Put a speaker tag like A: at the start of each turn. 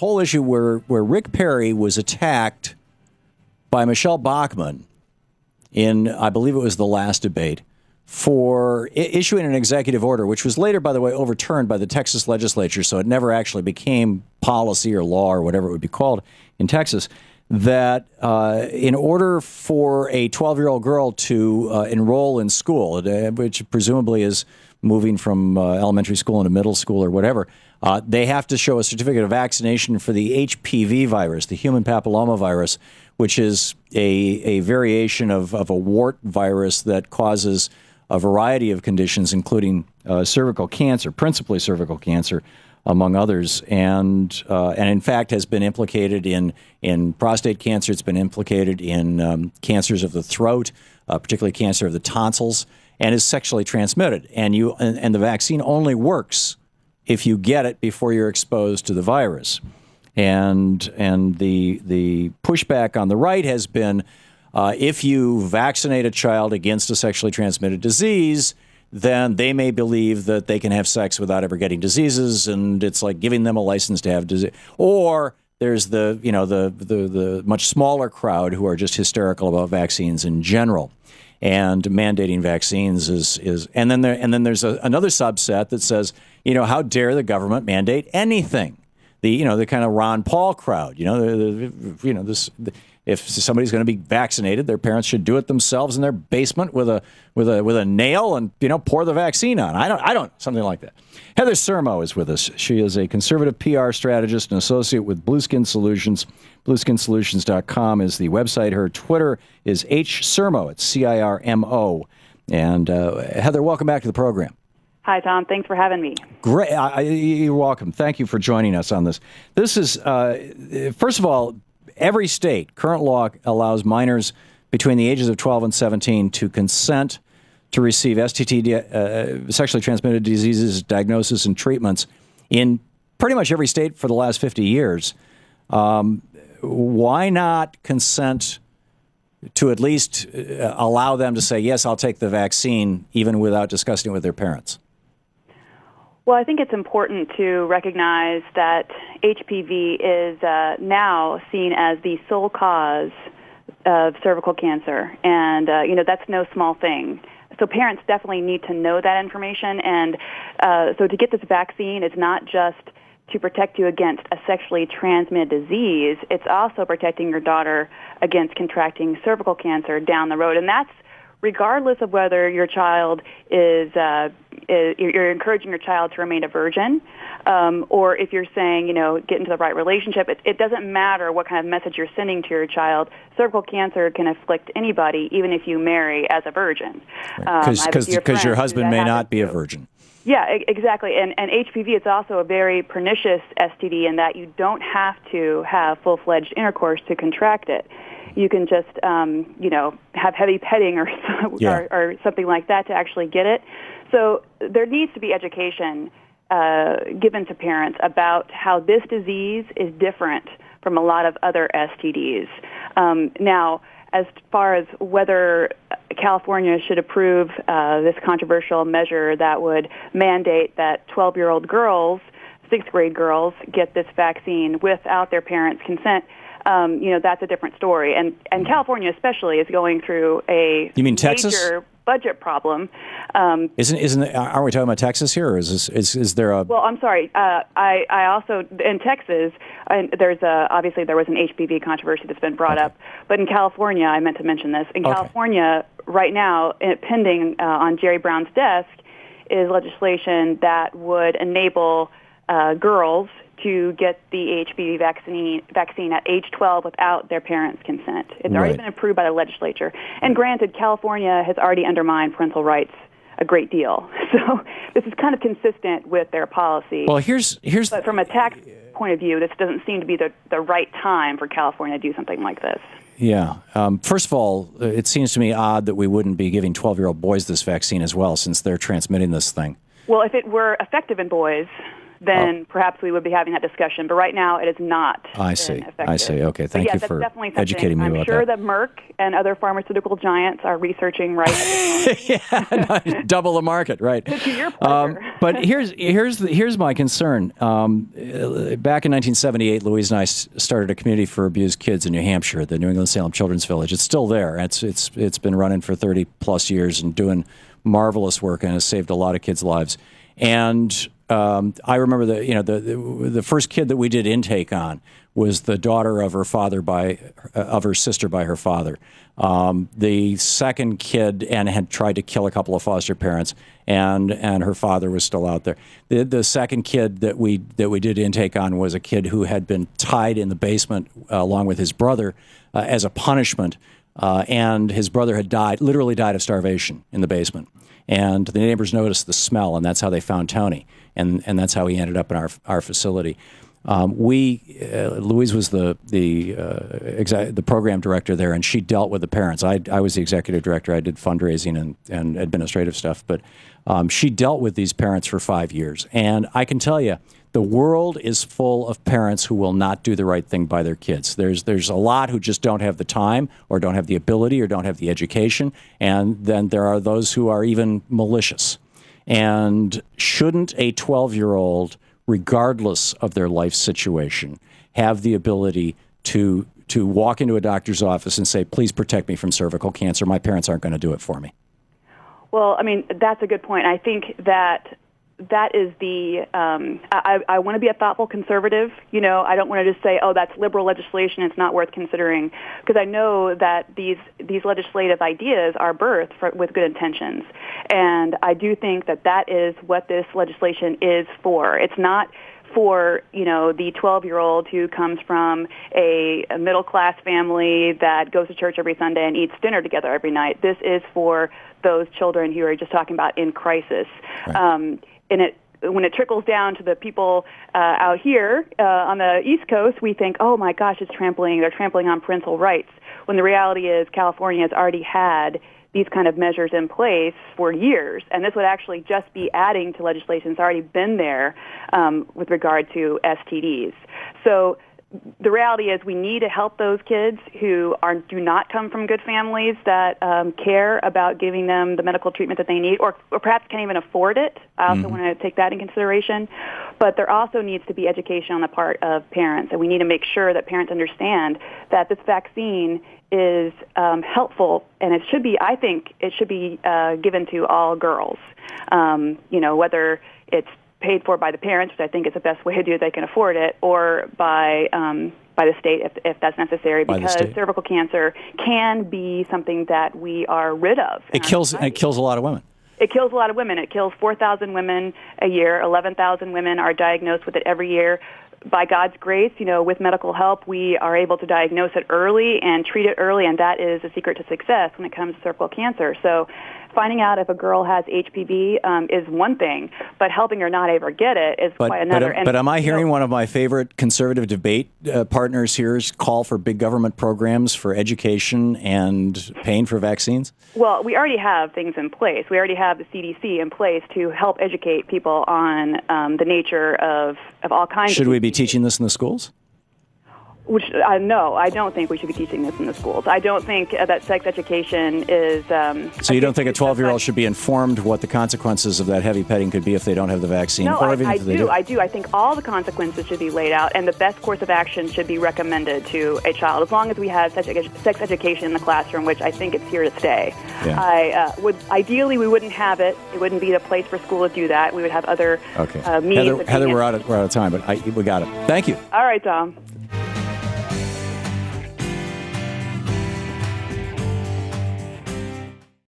A: whole issue where Rick Perry was attacked by Michelle Bachmann in, I believe it was the last debate, for issuing an executive order, which was later, by the way, overturned by the Texas legislature, so it never actually became policy or law or whatever it would be called in Texas, that in order for a 12-year-old girl to enroll in school, which presumably is moving from elementary school into middle school or whatever, they have to show a certificate of vaccination for the HPV virus, the human papilloma virus, which is a variation of a wart virus that causes a variety of conditions, including cervical cancer, principally cervical cancer, among others, and in fact has been implicated in prostate cancer. It's been implicated in cancers of the throat, particularly cancer of the tonsils, and is sexually transmitted. And the vaccine only works if you get it before you're exposed to the virus. And the pushback on the right has been, if you vaccinate a child against a sexually transmitted disease, then they may believe that they can have sex without ever getting diseases, and it's like giving them a license to have disease. Or there's the much smaller crowd who are just hysterical about vaccines in general, and mandating vaccines is and then there's another subset that says, how dare the government mandate anything? The kind of Ron Paul crowd, if somebody's going to be vaccinated, their parents should do it themselves in their basement with a nail and pour the vaccine on. I don't something like that. Heather Cirmo is with us. She is a conservative PR strategist and associate with BlueSkin Solutions. BlueSkinSolutions.com is the website. Her Twitter is HCirmo. It's CIRMO. And Heather, welcome back to the program.
B: Hi, Tom. Thanks for having me.
A: Great. You're welcome. Thank you for joining us on this. This is, first of all, every state, current law allows minors between the ages of 12 and 17 to consent to receive STD, sexually transmitted diseases, diagnosis, and treatments in pretty much every state for the last 50 years. Why not consent to at least allow them to say, yes, I'll take the vaccine, even without discussing it with their parents?
B: Well, I think it's important to recognize that HPV is now seen as the sole cause of cervical cancer, and that's no small thing. So parents definitely need to know that information, and so to get this vaccine, it's not just to protect you against a sexually transmitted disease, it's also protecting your daughter against contracting cervical cancer down the road, and that's regardless of whether your child you're encouraging your child to remain a virgin, or if you're saying, get into the right relationship. It doesn't matter what kind of message you're sending to your child. Cervical cancer can afflict anybody, even if you marry as a virgin.
A: Because your husband may not be a virgin.
B: Yeah, exactly. And HPV, it's also a very pernicious STD in that you don't have to have full-fledged intercourse to contract it. You can just, have heavy petting or something like that to actually get it. So there needs to be education given to parents about how this disease is different from a lot of other STDs. Now, as far as whether California should approve this controversial measure that would mandate that 12-year-old girls, 6th grade girls, get this vaccine without their parents' consent, that's a different story. And California especially is going through a major budget problem.
A: Aren't we talking about Texas here, or is there a?
B: Well, I'm sorry. I also in Texas, there's obviously there was an HPV controversy that's been brought up, but in California, I meant to mention this. In California, right now, pending on Jerry Brown's desk, is legislation that would enable girls to get the HPV vaccine at age 12 without their parents' consent. It's already been approved by the legislature. And granted, California has already undermined parental rights a great deal. So this is kind of consistent with their policy.
A: Well, but
B: from a tax point of view, this doesn't seem to be the right time for California to do something like this.
A: Yeah. First of all, it seems to me odd that we wouldn't be giving 12-year-old boys this vaccine as well, since they're transmitting this thing.
B: Well, if it were effective in boys, then perhaps we would be having that discussion. But right now, it is not.
A: I see.
B: Effective.
A: I see. Okay, thank you for educating me about that.
B: I'm sure that Merck and other pharmaceutical giants are researching right at
A: yeah, double the market, right?
B: To your pleasure.
A: But here's my concern. Back in 1978, Louise and I started a community for abused kids in New Hampshire, the New England Salem Children's Village. It's still there. It's been running for 30 plus years and doing marvelous work, and has saved a lot of kids' lives. And I remember the first kid that we did intake on was the daughter of her sister by her father. The second kid had tried to kill a couple of foster parents, and her father was still out there. The second kid that we did intake on was a kid who had been tied in the basement along with his brother as a punishment, and his brother had literally died of starvation in the basement. And the neighbors noticed the smell, and that's how they found Tony, and that's how he ended up in our facility. Louise was the program director there, and she dealt with the parents. I was the executive director. I did fundraising and administrative stuff, but she dealt with these parents for 5 years. And I can tell you, the world is full of parents who will not do the right thing by their kids. There's a lot who just don't have the time, or don't have the ability, or don't have the education, and then there are those who are even malicious. And shouldn't a 12-year-old, regardless of their life situation, have the ability to walk into a doctor's office and say, please protect me from cervical cancer? My parents aren't going to do it for me.
B: Well, I mean, that's a good point. I think that is the, I want to be a thoughtful conservative. You know, I don't want to just say, oh, that's liberal legislation, it's not worth considering, because I know that these legislative ideas are birthed with good intentions. And I do think that is what this legislation is for. It's not for, the 12-year-old who comes from a middle-class family that goes to church every Sunday and eats dinner together every night. This is for those children who are just talking about in crisis. Right. When it trickles down to the people out here on the East Coast, we think, oh my gosh, they're trampling on parental rights. When the reality is California has already had these kind of measures in place for years, and this would actually just be adding to legislation that's already been there with regard to STDs. So the reality is we need to help those kids who do not come from good families that care about giving them the medical treatment that they need, or perhaps can't even afford it. I also want to take that in consideration. But there also needs to be education on the part of parents, and we need to make sure that parents understand that this vaccine is helpful, and it should be, I think, given to all girls, whether it's paid for by the parents, which I think is the best way to do it, they can afford it, or by the state if that's necessary, because cervical cancer can be something that we are rid of.
A: It kills a lot of women.
B: It kills a lot of women. It kills 4,000 women a year. 11,000 women are diagnosed with it every year. By God's grace, with medical help, we are able to diagnose it early and treat it early, and that is the secret to success when it comes to cervical cancer. So finding out if a girl has HPV is one thing, but helping her not ever get it is quite another.
A: But am I hearing one of my favorite conservative debate partners here call for big government programs for education and paying for vaccines?
B: Well, we already have things in place. We already have the CDC in place to help educate people on the nature of all kinds of
A: Should we be teaching this in the schools?
B: No, I don't think we should be teaching this in the schools. I don't think that sex education is...
A: So you don't think a 12-year-old should be informed what the consequences of that heavy petting could be if they don't have the vaccine?
B: No, I do. I do. I think all the consequences should be laid out, and the best course of action should be recommended to a child, as long as we have sex education in the classroom, which I think it's here to stay. Yeah. Ideally, we wouldn't have it. It wouldn't be the place for school to do that. We would have other means.
A: Heather, we're out of time, but we got it. Thank you.
B: All right, Tom.